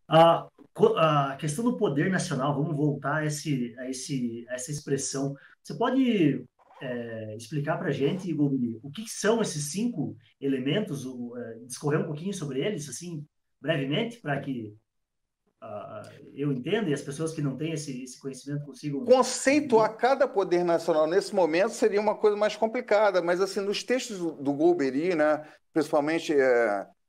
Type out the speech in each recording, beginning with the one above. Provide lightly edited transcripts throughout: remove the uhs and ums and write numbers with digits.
A questão do poder nacional, vamos voltar a essa expressão. Você pode explicar para a gente, Golbi, o que que são esses cinco elementos, discorrer um pouquinho sobre eles, assim, brevemente, para que eu entenda e as pessoas que não têm esse conhecimento consigam Conceituar entender? cada poder nacional nesse momento seria uma coisa mais complicada, mas assim, nos textos do Golbery, né, principalmente,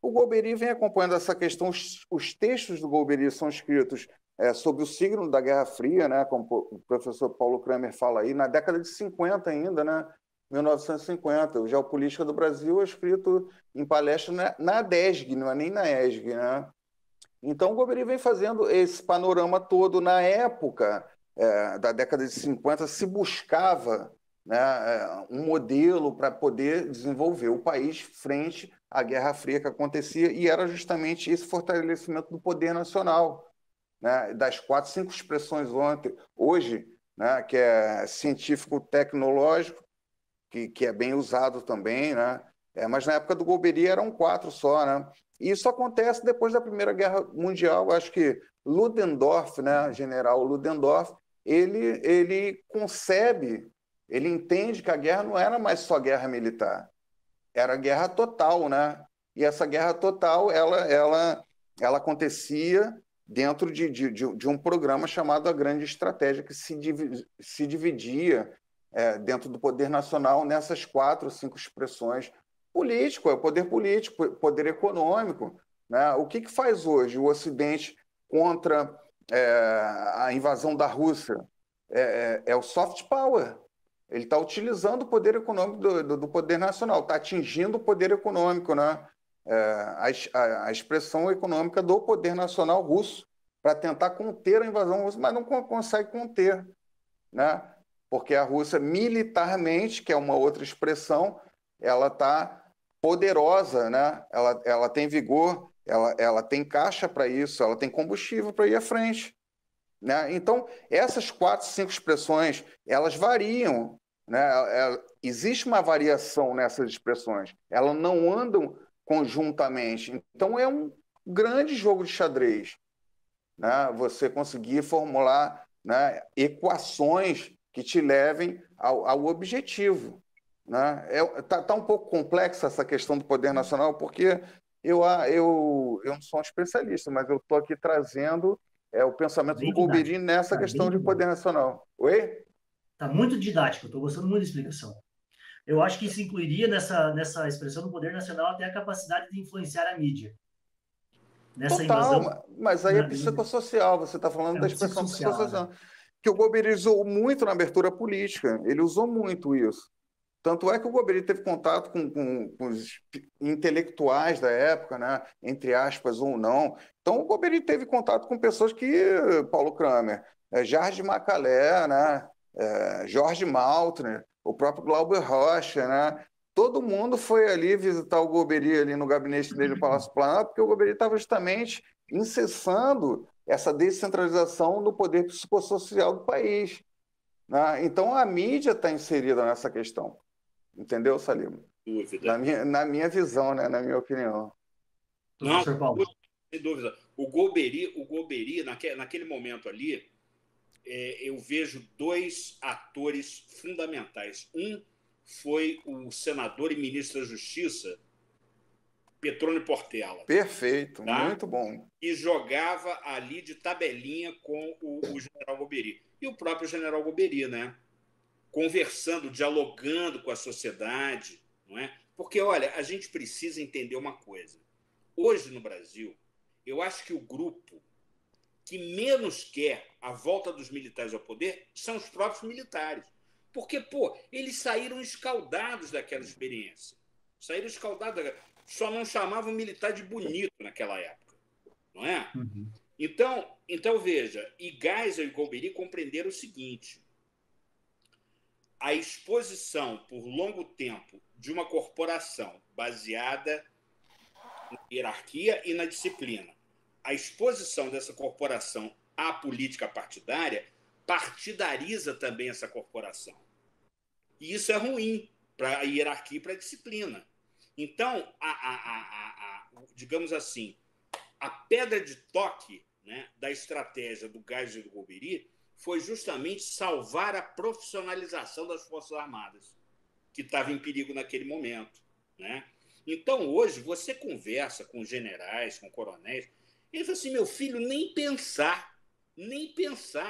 o Golbery vem acompanhando essa questão, os textos do Golbery são escritos sobre o signo da Guerra Fria, né, como o professor Paulo Kramer fala aí, na década de 50 ainda, né, 1950, o Geopolítica do Brasil é escrito em palestra na DESG, não é nem na ESG, né? Então, o Golbery vem fazendo esse panorama todo. Na época da década de 50, se buscava, né, um modelo para poder desenvolver o país frente à Guerra Fria que acontecia, e era justamente esse fortalecimento do poder nacional, né, das quatro, cinco expressões hoje, né, que é científico-tecnológico, que é bem usado também, né? Mas na época do Golbery eram quatro só, né? E isso acontece depois da Primeira Guerra Mundial. Acho que Ludendorff, né, general Ludendorff, ele concebe, ele entende que a guerra não era mais só guerra militar, era guerra total, né? E essa guerra total, ela acontecia dentro de um programa chamado a Grande Estratégia, que se dividia dentro do poder nacional nessas quatro, cinco expressões. Político, é o poder político, poder econômico. Né? O que faz hoje o Ocidente contra a invasão da Rússia? É o soft power. Ele está utilizando o poder econômico do poder nacional, está atingindo o poder econômico, né? A expressão econômica do poder nacional russo para tentar conter a invasão russa, mas não consegue conter, né? Porque a Rússia, militarmente, que é uma outra expressão, ela está poderosa, né? Ela tem vigor, ela tem caixa para isso, ela tem combustível para ir à frente. Né? Então, essas quatro, cinco expressões, elas variam. Né? Existe uma variação nessas expressões. Elas não andam conjuntamente. Então, é um grande jogo de xadrez. Né? Você conseguir formular, né, equações que te levem ao objetivo. Né? Tá um pouco complexa essa questão do poder nacional, porque eu não sou um especialista, mas eu estou aqui trazendo o pensamento do Bem Golbery didático. nessa Cara, bem questão de poder didático. nacional. Oi? Tá muito didático, estou gostando muito da explicação. Eu acho que isso incluiria nessa expressão do poder nacional até a capacidade de influenciar a mídia. Nessa invasão, Total, mas aí é na, psicossocial, você está falando é da o expressão psicossocial, né? psicossocial, que o Golbery usou muito na abertura política, ele usou muito isso. Tanto é que o Golbery teve contato com os intelectuais da época, né? Entre aspas, ou não. Então, o Golbery teve contato com pessoas que, Paulo Kramer, Jardim Macalé, né? Jorge Maltner, o próprio Glauber Rocha, né? Todo mundo foi ali visitar o Golbery ali no gabinete dele no Palácio Planalto, porque o Golbery estava justamente incessando essa descentralização do poder psicossocial do país. Né? Então, a mídia está inserida nessa questão. Entendeu, Salim? Dúvida. Na minha visão, né? Na minha opinião. Não, Professor Paulo. sem dúvida. O Golbery naquele momento ali, eu vejo dois atores fundamentais. Um foi o senador e ministro da Justiça, Petrônio Portela, Perfeito, tá? muito bom. E jogava ali de tabelinha com o general Golbery. E o próprio general Golbery, né? Conversando, dialogando com a sociedade, não é? Porque, olha, a gente precisa entender uma coisa. Hoje no Brasil, eu acho que o grupo que menos quer a volta dos militares ao poder são os próprios militares. Porque, pô, eles saíram escaldados daquela experiência. Saíram escaldados. Só não chamavam militar de bonito naquela época, não é? Uhum. Então veja, e Geisel e Golbery compreenderam o seguinte: a exposição por longo tempo de uma corporação baseada na hierarquia e na disciplina, a exposição dessa corporação à política partidária partidariza também essa corporação. E isso é ruim para a hierarquia e para a disciplina. Então, digamos assim, a pedra de toque né, da estratégia do Geisel e do Golbery foi justamente salvar a profissionalização das Forças Armadas, que estava em perigo naquele momento, né? Então, hoje, você conversa com generais, com coronéis, ele fala assim, meu filho, nem pensar,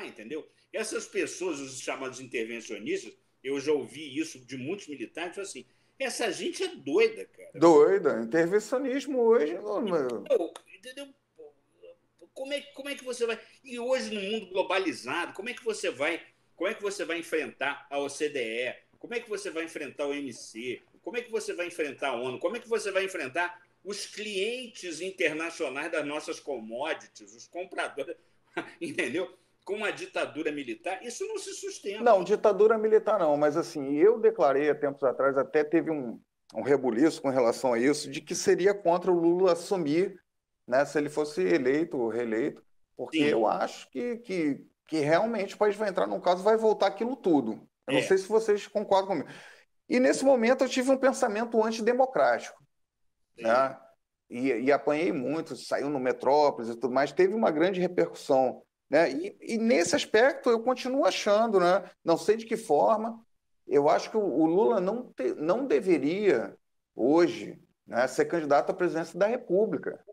entendeu? Essas pessoas, os chamados intervencionistas, eu já ouvi isso de muitos militares, falam assim, essa gente é doida, cara. Doida. Intervencionismo hoje... Entendeu? Como é que você vai... E hoje, no mundo globalizado, como é que você vai enfrentar a OCDE? Como é que você vai enfrentar o OMC? Como é que você vai enfrentar a ONU? Como é que você vai enfrentar os clientes internacionais das nossas commodities, os compradores, entendeu? Com uma ditadura militar, isso não se sustenta. Não, ditadura militar não, mas assim, eu declarei há tempos atrás, até teve um rebuliço com relação a isso, de que seria contra o Lula assumir, né, se ele fosse eleito ou reeleito, porque Sim. eu acho que realmente o país vai entrar num caso, vai voltar aquilo tudo. Eu não sei se vocês concordam comigo. E nesse momento eu tive um pensamento antidemocrático, né? E apanhei muito, saiu no Metrópolis e tudo mais, teve uma grande repercussão, né? E nesse aspecto eu continuo achando, né? Não sei de que forma, eu acho que o Lula não deveria, hoje, né, ser candidato à presidência da República,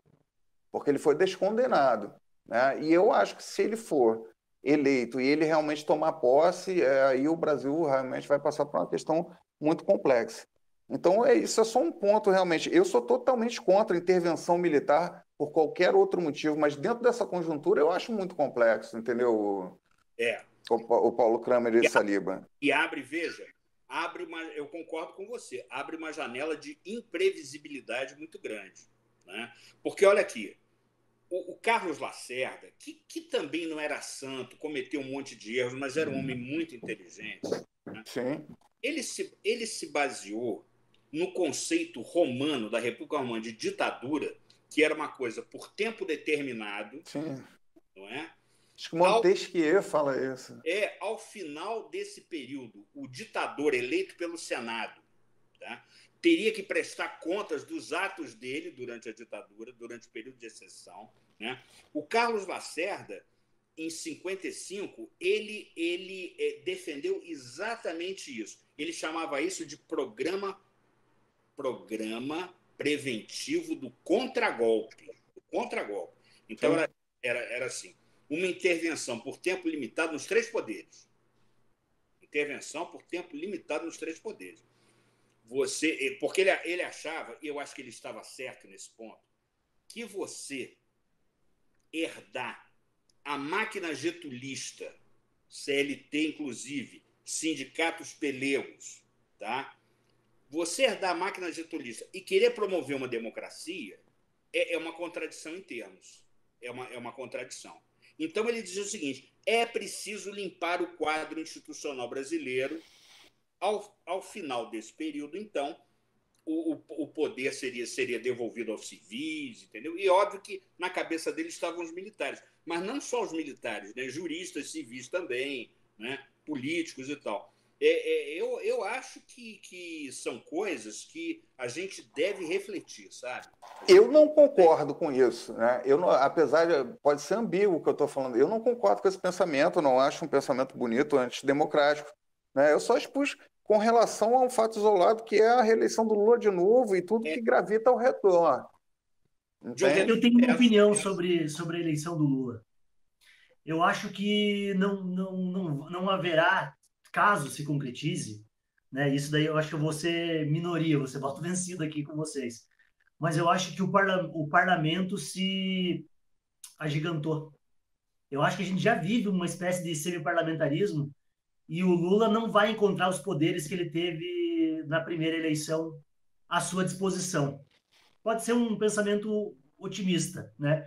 porque ele foi descondenado, né? E eu acho que se ele for eleito e ele realmente tomar posse, aí o Brasil realmente vai passar por uma questão muito complexa. Então, isso é só um ponto, realmente. Eu sou totalmente contra a intervenção militar por qualquer outro motivo, mas dentro dessa conjuntura eu acho muito complexo, entendeu? O Paulo Kramer e Saliba. E veja, eu concordo com você, abre uma janela de imprevisibilidade muito grande, né? Porque, olha aqui, o Carlos Lacerda, que também não era santo, cometeu um monte de erros, mas era um homem muito inteligente, né? Sim. Ele se baseou no conceito romano, da República Romana, de ditadura, que era uma coisa por tempo determinado. Sim. Não é? Acho que Montesquieu fala isso. Ao final desse período, o ditador eleito pelo Senado, tá, teria que prestar contas dos atos dele durante a ditadura, durante o período de exceção, né? O Carlos Lacerda, em 55, ele defendeu exatamente isso. Ele chamava isso de programa preventivo do contragolpe. Então, era assim, uma intervenção por tempo limitado nos três poderes. Porque ele achava, e eu acho que ele estava certo nesse ponto, que você herdar a máquina getulista, CLT inclusive, sindicatos pelegos, tá? Você herdar a máquina getulista e querer promover uma democracia é uma contradição em termos. É uma contradição. Então, ele dizia o seguinte, é preciso limpar o quadro institucional brasileiro. Ao final desse período, então, o poder seria devolvido aos civis, entendeu? E óbvio que na cabeça dele estavam os militares, mas não só os militares, né? Juristas civis também, né? Políticos e tal. Eu acho que são coisas que a gente deve refletir, sabe? Eu não concordo com isso, né? Apesar de pode ser ambíguo o que eu estou falando, eu não concordo com esse pensamento, não acho um pensamento bonito, antidemocrático, né? Eu só expus com relação a um fato isolado que é a reeleição do Lula de novo e tudo que gravita ao redor. Entende? Eu tenho uma opinião sobre a eleição do Lula. Eu acho que não haverá, caso se concretize, né? Isso daí eu acho que eu vou ser minoria, vou ser voto vencido aqui com vocês. Mas eu acho que o parlamento se agigantou. Eu acho que a gente já vive uma espécie de semi-parlamentarismo e o Lula não vai encontrar os poderes que ele teve na primeira eleição à sua disposição. Pode ser um pensamento otimista, né?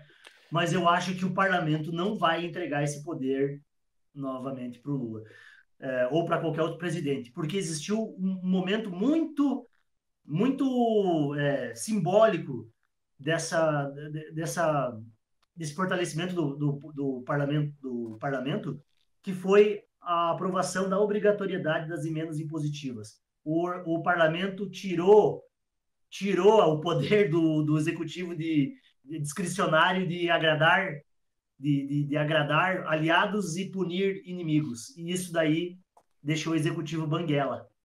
Mas eu acho que o parlamento não vai entregar esse poder novamente para o Lula, ou para qualquer outro presidente, porque existiu um momento muito simbólico desse fortalecimento do parlamento, que foi a aprovação da obrigatoriedade das emendas impositivas. O parlamento tirou o poder do executivo de discricionário de agradar de agradar aliados e punir inimigos. E isso daí deixou o executivo banguela.